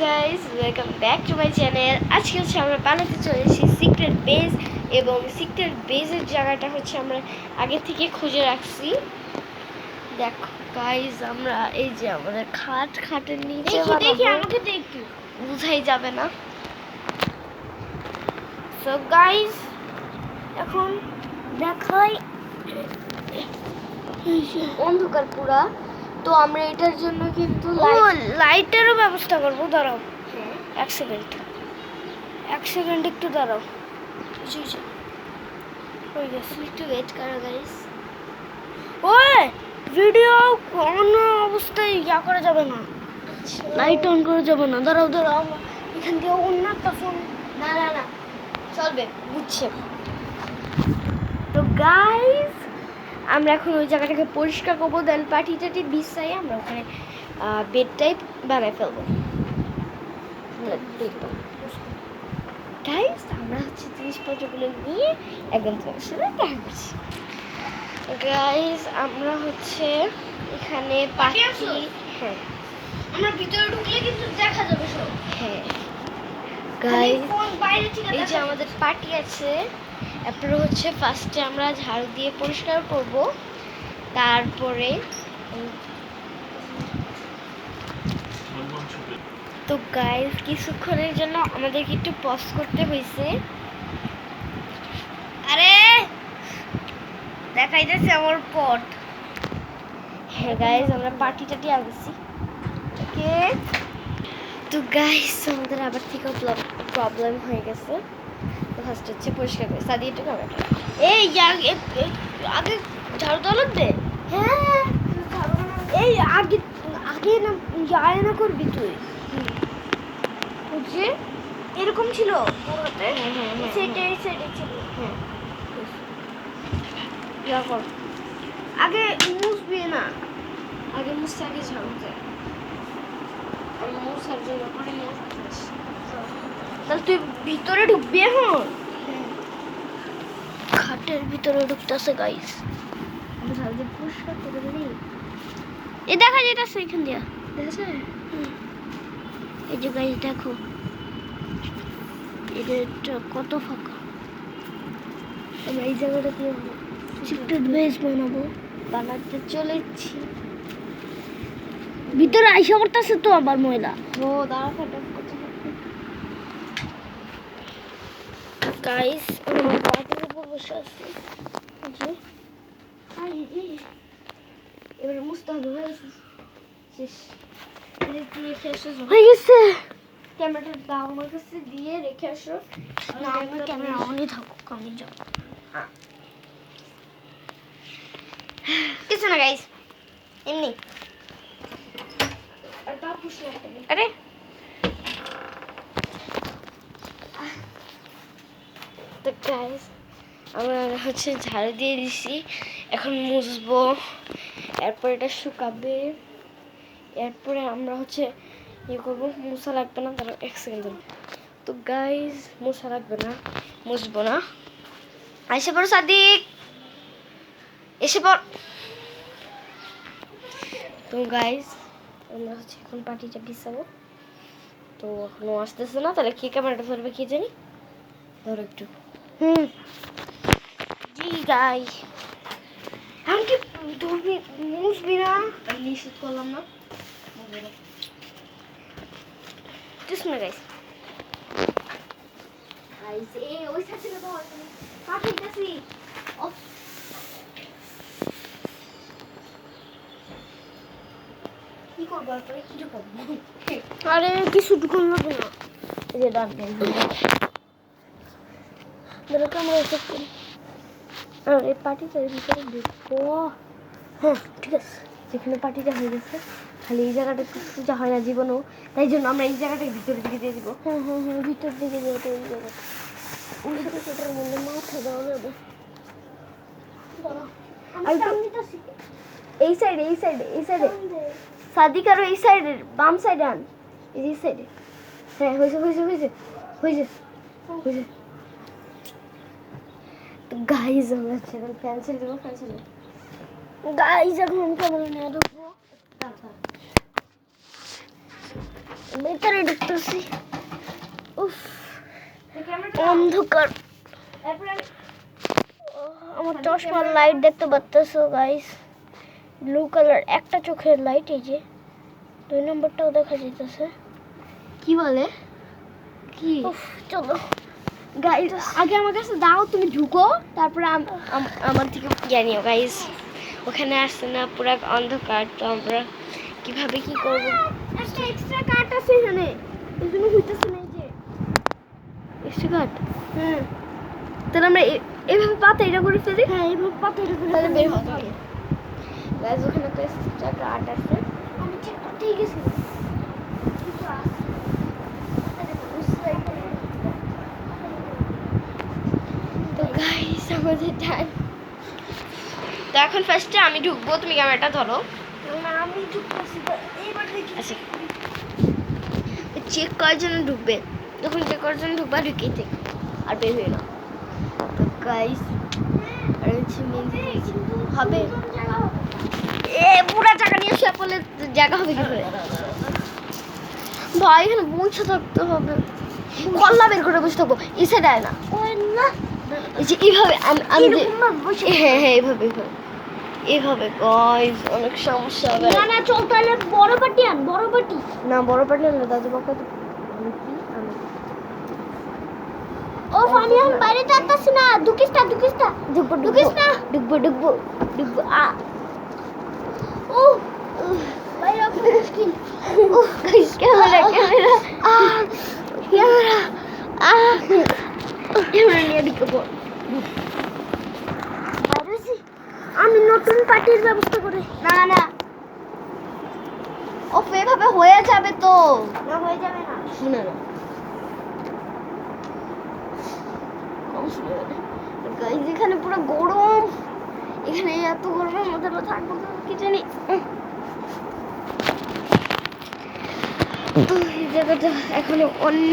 Guys, welcome back to my channel. আজকে হচ্ছে আমরা বানাতে চলেছি সিক্রেট বেজ, এবং সিক্রেট বেজের জায়গাটা হচ্ছে আমরা আগে থেকে খুঁজে রাখছি। দেখো গাইস, আমরা এই যে আমাদের খাটের নিচে দেখি আমাকে দেখি বুঝাই যাবে না। সো গাইস, এখন দেখাই অন্ধকার পুরা, তো আমরা এটার জন্য কিন্তু লাইটেরও ব্যবস্থা করবো। দাঁড়াও এক সেকেন্ড একটু দাঁড়াও। হয়ে গেছে। একটু ওয়েট করো গাইস। ওই ভিডিও অন অবস্থায় করা যাবে না, লাইট অন করা যাবে না। দাঁড়াও এখান থেকে অন্য একটা ফোন। না চলবে, বুঝছে। তো গাইস, আমরা এখন ওই জায়গাটাকে পরিষ্কার করবো, দেন পাটি বিছাই আমরা ওখানে বেড টাইপ বানাই ফেলবো। গাইস, আমরা হচ্ছে জিনিসপত্রগুলো নিয়ে একদম তোমার সাথে দেখা করছি। গাইস, আমরা হচ্ছে এখানে পাটি, হ্যাঁ আমরা ভিতরে ঢুকলে কিন্তু দেখা যাবে সব। হ্যাঁ গাইস, ফোন বাইরে থেকে এই যে আমাদের পাটি আছে। তারপরে হচ্ছে ফার্স্টে আমরা ঝাড়ু দিয়ে পরিষ্কার করব, তারপরে তো গাইস, কিছুক্ষণের জন্য আমাদেরকে একটু পজ করতে হয়েছে। আরে দেখাইতেছে আমার পট। হ্যাঁ গাইস, আমরা পাটি আগেছি। ওকে, তো গাইস আমাদের আবার থেকে প্রবলেম হয়ে গেছে। তো ফার্স্ট হচ্ছে পরিষ্কার করে সাদি একটু কামাটা। এই আগে ঝাড়ু তোলা দে। হ্যাঁ, এই আগে আগে না যায় না করবি তুই। বুঝছি, এরকম ছিল পুরোতে। সেটাই ছিল। হ্যাঁ ইয়া কর, আগে মুছবি না। আগে মুছতে আগে ঝাড়ু দেয়। আমি মুছার জন্য পরে মুছতেছি। তাহলে তুই ভিতরে ঢুকবি এখন। খাটের ভিতরে ঢুকতেছে গাইস। ঝাড়ু দিয়ে পরিষ্কার করে দিই। এ দেখা যাইতেছে এখান দিয়া, দেখেছে? এই যে গাইস দেখো, এটা কত ফাঁকা। আমরা এই জায়গাটা দিয়ে সিক্রেট বেজ বানাতে চলেছি। ভিতরে আইসা করতেছে তো আবার ময়লা। ও দাঁড়া, ফটাফট করতে গাইস, আমরা পাটির উপর বসে আছি। জি, এবারে মুছতে হবে। শেষ হয়ে গেছে। ক্যামেরাটা দাও আমার কাছে, দিয়ে রেখে আসো। না, আমার ক্যামেরা অনই থাকুক, আমি যাব। কিছু না গাইস, এমনি। আরে তো গাইস, আমরা হচ্ছে ঝাড়ু দিয়ে দিছি, এখন মুছবো। এরপর এটা শুকাবে। এরপরে আমরা হচ্ছে ইয়ে করবো। মুছা লাগবে না, তারা এক সেকেন্ড। তো গাইস, মুছা লাগবে না, মুছবো না। এসে পড়ো সাদিক, এসে পড়। তো গাইস, আমরা হচ্ছে এখন পাটিটা বিছাবো। তো এখনো আসতেছে না, তাহলে কে ক্যামেরাটা ধরবে কে জানি। ধরো একটু। জি গাইস, আমি কি ধরবি মুছবি না? নিষেধ করলাম না। কিছু না গাইস। ওই সাথে পাঠিয়েছি। কি করবো তারপরে, কি করবো? আরে কিছু ঢুকানো লাগবে না। এই যে ডান ধরো ক্যামেরা সেট করি। আর এই পাটিটার ভিতরে ঢুকবো। হ্যাঁ ঠিক আছে। যেখানে পাটিটা হয়ে গেছে, খালি এই জায়গাটা একটু সোজা হয় না জীবনেও, তাই জন্য আমরা এই জায়গাটাকে ভিতরের দিকে দিয়ে দিবো। হ্যাঁ ভিতর দিকে যেতে ওই জায়গাটা। ওই সেটার মধ্যে মাথা দেওয়া যাবে। এই সাইডে সাদিক, আরো এই সাইডে, বাম সাইডে আন। এই সাইডে। হ্যাঁ, হয়েছে। গাইজ, আমরা এখন ফ্যান ছেড়ে দেবো। গাইস, এখন ক্যামেরা নিয়ে ঢুকবো। ভিতরে ঢুকতেছি। উফ, অন্ধকার। আমার চশমার লাইট দেখতে পাচ্তেছো গাইস, ব্লু কালার। একটা চোখের লাইট, এই যে 2 নম্বরটাও দেখা যাইতেছে। কি বলে কি? উফ, চলো গাইস আগে আমার কাছে দাও, তুমি ঢুকো, তারপরে আমার থেকে জানিও গাইস। ওখানে আসছে না, পুরো অন্ধকার, তো আমরা কিভাবে কি করব? একটা এক্সট্রা কাট আছে এখানে, এজন্য হইতেছে না। এই যে এক্সট্রা কাট। হ্যাঁ তাহলে আমরা এইভাবে পাতা এটা করে ফেলি। হ্যাঁ, এইভাবে পাতা এটা করে তাহলে বের ফেললে হতে হবে। গাইস ওখানে তো এক্সট্রা কাট আছে। আমি চেক করতেই গেছি। কিছু আছে। তো গাইস আমাদের টাইম। তো এখন ফার্স্টে আমি ঢুকবো, তুমি ক্যামেরাটা ধরো। না, আমি ঢুকতেছি তো। এইবার দেখি। আচ্ছা, চেক করার জন্য ঢুকবে, যখন চেক করার জন্য ঢুকবা ঢুকিয়ে থেকে আর বের হয়ে না। তো গাইস আর হচ্ছে হবে এ পুরা জায়গা নিয়ে শুয়ে পড়লে জায়গা হবে কি করে? ভাই এখানে বসে থাকতে হবে, কল্লা বের করে বসে থাকবো। ইসে দেয় না, ওই না, এই যে এইভাবে আমি যে এরকম ভাবে বসে। হ্যাঁ হ্যাঁ এইভাবে এইভাবে এইভাবে গাইস অনেক সমস্যা হবে। না না, চল তাহলে বড় বাটি আন, বড় বাটি। না বড় পাটনা না, দাদু বাবা তো আমি কি আমি ও আমি এখন বাইরে যাচ্ছি না, ঢুকিস না, ঢুকিস না, ঢুকবো ঢুকিস না। ঢুকবো ঢুকবো ঢুকবো ও বাইরে খুব মুশকিল। Guys camera camera camera camera নিয়ে ঢুকবো। বাইরে আছি। আমি নতুন পার্টির ব্যবস্থা করি। না না ও এভাবে হয়ে যাবে তো। না, হয়ে যাবে না। শুনে না গাইস এখানে পুরো গরম, এখানে এত গরমের মধ্যে আমরা থাকবো কি জানি। তো এই জায়গাটা এখনো অন্য